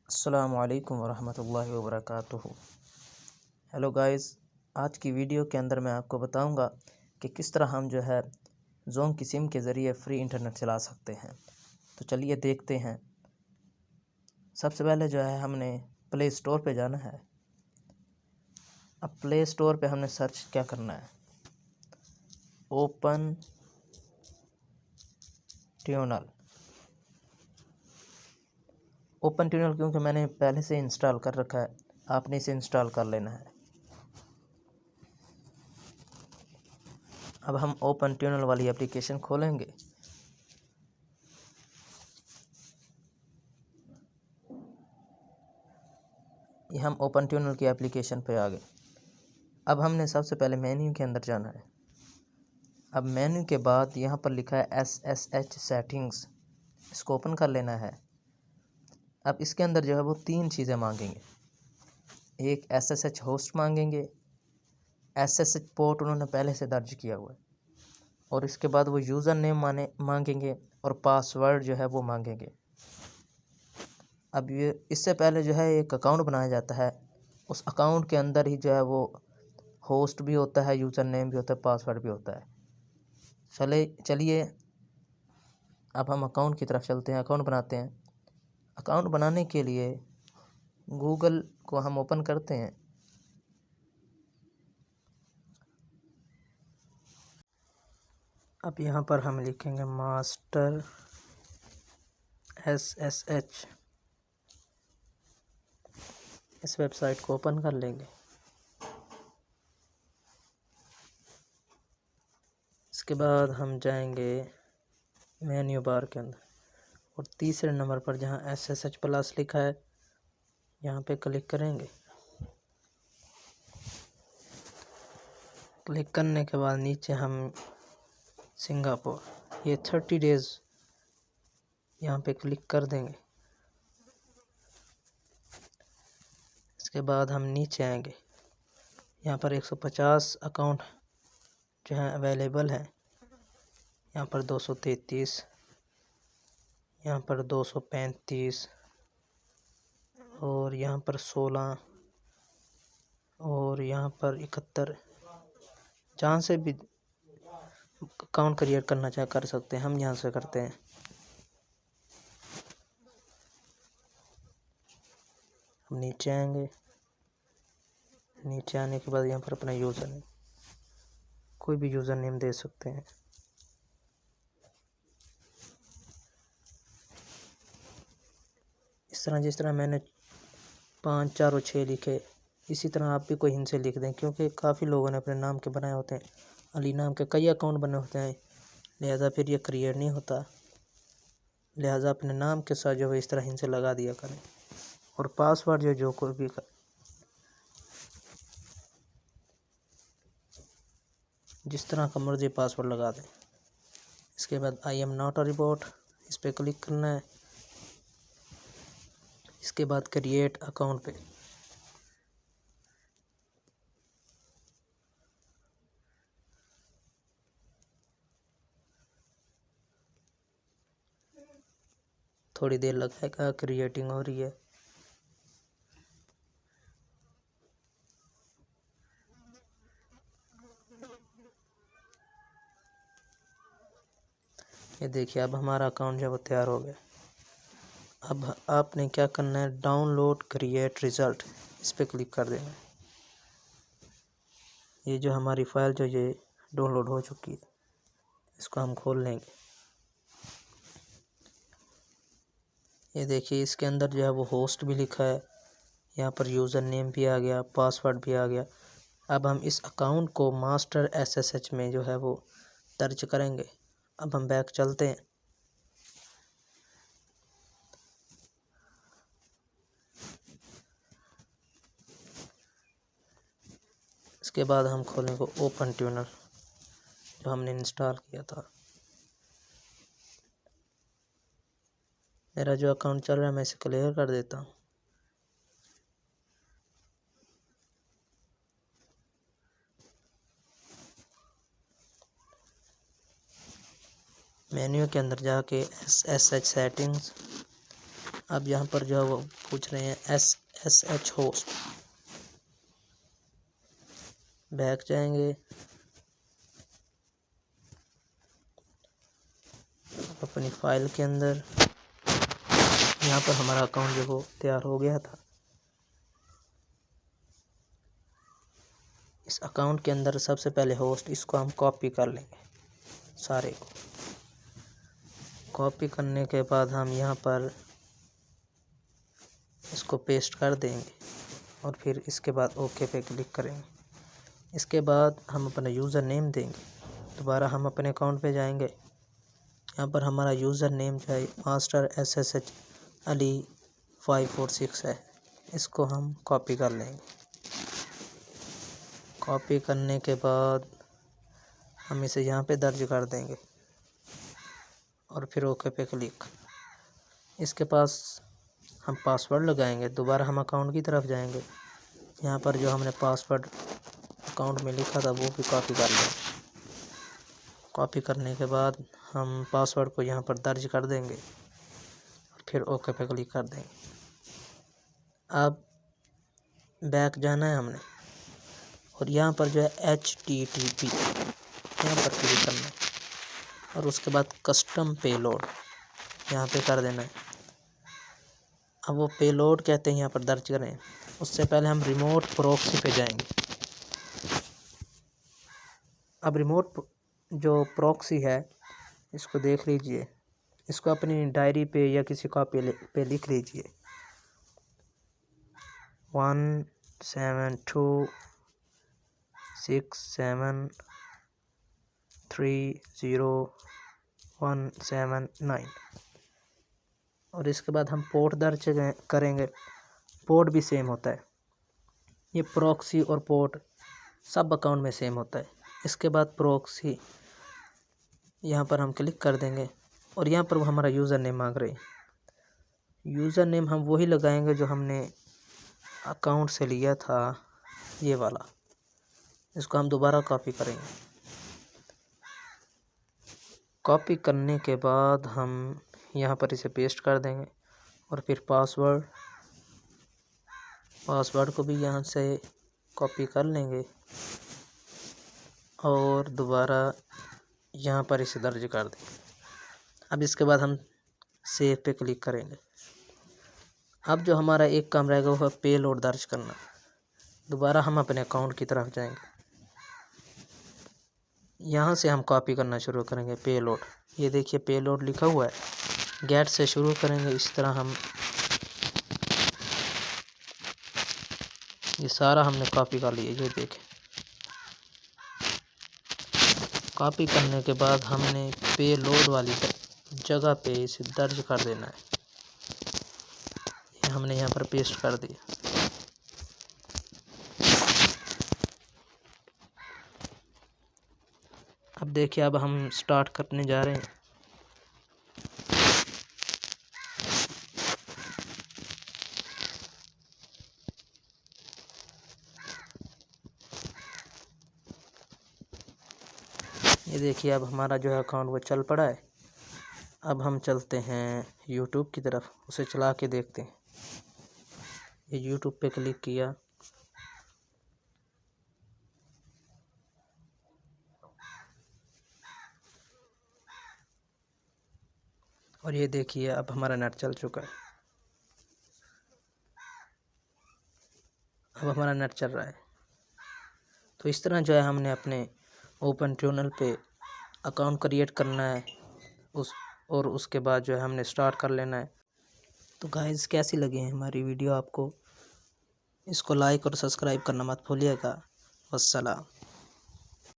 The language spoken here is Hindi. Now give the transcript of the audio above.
अस्सलामु अलैकुम वरहमतुल्लाहि वबरकातुहू। हेलो गाइस, आज की वीडियो के अंदर मैं आपको बताऊंगा कि किस तरह हम जो है ज़ोंग की सिम के ज़रिए फ्री इंटरनेट चला सकते हैं। तो चलिए देखते हैं। सबसे पहले जो है हमने प्ले स्टोर पे जाना है। अब प्ले स्टोर पे हमने सर्च क्या करना है, ओपन ट्यूनल। ओपन ट्यूनल क्योंकि मैंने पहले से इंस्टॉल कर रखा है, आपने इसे इंस्टॉल कर लेना है। अब हम ओपन ट्यूनल वाली एप्लीकेशन खोलेंगे। ये हम ओपन ट्यूनल की एप्लीकेशन पे आ गए। अब हमने सबसे पहले मेन्यू के अंदर जाना है। अब मेन्यू के बाद यहाँ पर लिखा है SSH सेटिंग्स, इसको ओपन कर लेना है। अब इसके अंदर जो है वो तीन चीज़ें मांगेंगे। एक SSH होस्ट मांगेंगे, SSH पोर्ट उन्होंने पहले से दर्ज किया हुआ है, और इसके बाद वो यूज़र नेम मांगेंगे और पासवर्ड जो है वो मांगेंगे। अब ये इससे पहले जो है एक अकाउंट बनाया जाता है, उस अकाउंट के अंदर ही जो है वो होस्ट भी होता है, यूज़र नेम भी होता है, पासवर्ड भी होता है। चलिए अब हम अकाउंट की तरफ चलते हैं, अकाउंट बनाते हैं। अकाउंट बनाने के लिए गूगल को हम ओपन करते हैं। अब यहाँ पर हम लिखेंगे मास्टर SSH। इस वेबसाइट को ओपन कर लेंगे। इसके बाद हम जाएंगे मेन्यू बार के अंदर और तीसरे नंबर पर जहाँ SSH प्लस लिखा है यहाँ पे क्लिक करेंगे। क्लिक करने के बाद नीचे हम सिंगापुर, ये 30 डेज़ यहाँ पे क्लिक कर देंगे। इसके बाद हम नीचे आएंगे, यहाँ पर 150 अकाउंट जो है अवेलेबल है। यहाँ पर 233, यहाँ पर 235 और यहाँ पर 16 और यहाँ पर 71। जहाँ से भी अकाउंट क्रिएट करना चाहे कर सकते हैं, हम यहाँ से करते हैं। हम नीचे आएंगे, नीचे आने के बाद यहाँ पर अपना यूज़र नेम, कोई भी यूज़र नेम दे सकते हैं। इस तरह जिस तरह मैंने 5, 4 और 6 लिखे, इसी तरह आप भी कोई हिंद से लिख दें, क्योंकि काफ़ी लोगों ने अपने नाम के बनाए होते हैं। अली नाम के कई अकाउंट बने होते हैं, लिहाजा फिर ये क्रिएट नहीं होता। लिहाजा अपने नाम के साथ जो है इस तरह हिंद से लगा दिया करें, और पासवर्ड जो कोई भी जिस तरह का मर्जी पासवर्ड लगा दें। इसके बाद I am not a robot, इस पर क्लिक करना है। इसके बाद क्रिएट अकाउंट पे थोड़ी देर लगेगा, क्रिएटिंग हो रही है। ये देखिए अब हमारा अकाउंट जो है तैयार हो गया। अब आपने क्या करना है, डाउनलोड क्रिएट रिज़ल्ट, इस पर क्लिक कर देना है। ये जो हमारी फ़ाइल जो ये डाउनलोड हो चुकी है, इसको हम खोल लेंगे। ये देखिए इसके अंदर जो है वो होस्ट भी लिखा है, यहाँ पर यूज़र नेम भी आ गया, पासवर्ड भी आ गया। अब हम इस अकाउंट को मास्टर SSH में जो है वो दर्ज करेंगे। अब हम बैक चलते हैं। इसके बाद हम खोलेंगे ओपन ट्यूनल जो हमने इंस्टॉल किया था। मेरा जो अकाउंट चल रहा है मैं इसे क्लियर कर देता हूँ। मेन्यू के अंदर जाके SSH सेटिंग्स, अब यहाँ पर जो है वो पूछ रहे हैं SSH होस्ट। बैक जाएंगे, अपनी फाइल के अंदर। यहाँ पर हमारा अकाउंट जो वो तैयार हो गया था। इस अकाउंट के अंदर सबसे पहले होस्ट, इसको हम कॉपी कर लेंगे सारे को। कॉपी करने के बाद हम यहाँ पर इसको पेस्ट कर देंगे और फिर इसके बाद ओके पे क्लिक करेंगे। इसके बाद हम अपना यूज़र नेम देंगे। दोबारा हम अपने अकाउंट पे जाएंगे। यहाँ पर हमारा यूज़र नेम जो है मास्टर SSH अली 546 है। इसको हम कॉपी कर लेंगे। कॉपी करने के बाद हम इसे यहाँ पे दर्ज कर देंगे और फिर ओके पे क्लिक। इसके पास हम पासवर्ड लगाएंगे। दोबारा हम अकाउंट की तरफ जाएंगे। यहाँ पर जो हमने पासवर्ड अकाउंट में लिखा था वो भी कॉपी कर लेंगे। कॉपी करने के बाद हम पासवर्ड को यहाँ पर दर्ज कर देंगे और फिर ओके पे क्लिक कर देंगे। अब बैक जाना है हमने और यहाँ पर जो है HTTP यहाँ पर क्लिक करना है और उसके बाद कस्टम पेलोड यहाँ पे कर देना है। अब वो पेलोड कहते हैं यहाँ पर दर्ज करें। उससे पहले हम रिमोट प्रॉक्सी पे जाएंगे। अब रिमोट जो प्रॉक्सी है इसको देख लीजिए। इसको अपनी डायरी पे या किसी कॉपी पे लिख लीजिए। 1726730 179 और इसके बाद हम पोर्ट दर्ज करेंगे। पोर्ट भी सेम होता है। ये प्रॉक्सी और पोर्ट सब अकाउंट में सेम होता है। इसके बाद प्रॉक्सी यहाँ पर हम क्लिक कर देंगे और यहाँ पर वो हमारा यूज़र नेम मांग रहे हैं। यूज़र नेम हम वही लगाएंगे जो हमने अकाउंट से लिया था, ये वाला। इसको हम दोबारा कॉपी करेंगे। कॉपी करने के बाद हम यहाँ पर इसे पेस्ट कर देंगे और फिर पासवर्ड को भी यहाँ से कॉपी कर लेंगे और दोबारा यहाँ पर इसे दर्ज कर देंगे। अब इसके बाद हम सेव पे क्लिक करेंगे। अब जो हमारा एक काम रहेगा वो है पेलोड दर्ज करना। दोबारा हम अपने अकाउंट की तरफ जाएंगे। यहाँ से हम कॉपी करना शुरू करेंगे पेलोड। ये देखिए पेलोड लिखा हुआ है। गेट से शुरू करेंगे। इस तरह हम ये सारा हमने कॉपी कर लिया। ये देखें, कॉपी करने के बाद हमने पेलोड वाली जगह पे इसे दर्ज कर देना है। ये हमने यहाँ पर पेस्ट कर दिया। अब देखिए, अब हम स्टार्ट करने जा रहे हैं। ये देखिए, अब हमारा जो है अकाउंट वो चल पड़ा है। अब हम चलते हैं यूट्यूब की तरफ, उसे चला के देखते हैं। ये यूट्यूब पे क्लिक किया। और ये देखिए, अब हमारा नेट चल चुका है। अब हमारा नेट चल रहा है। तो इस तरह जो है हमने अपने ओपन ट्यूनल पे अकाउंट क्रिएट करना है और उसके बाद जो है हमने स्टार्ट कर लेना है। तो गाइस, कैसी लगी है हमारी वीडियो आपको? इसको लाइक और सब्सक्राइब करना मत भूलिएगा। वस्सलाम।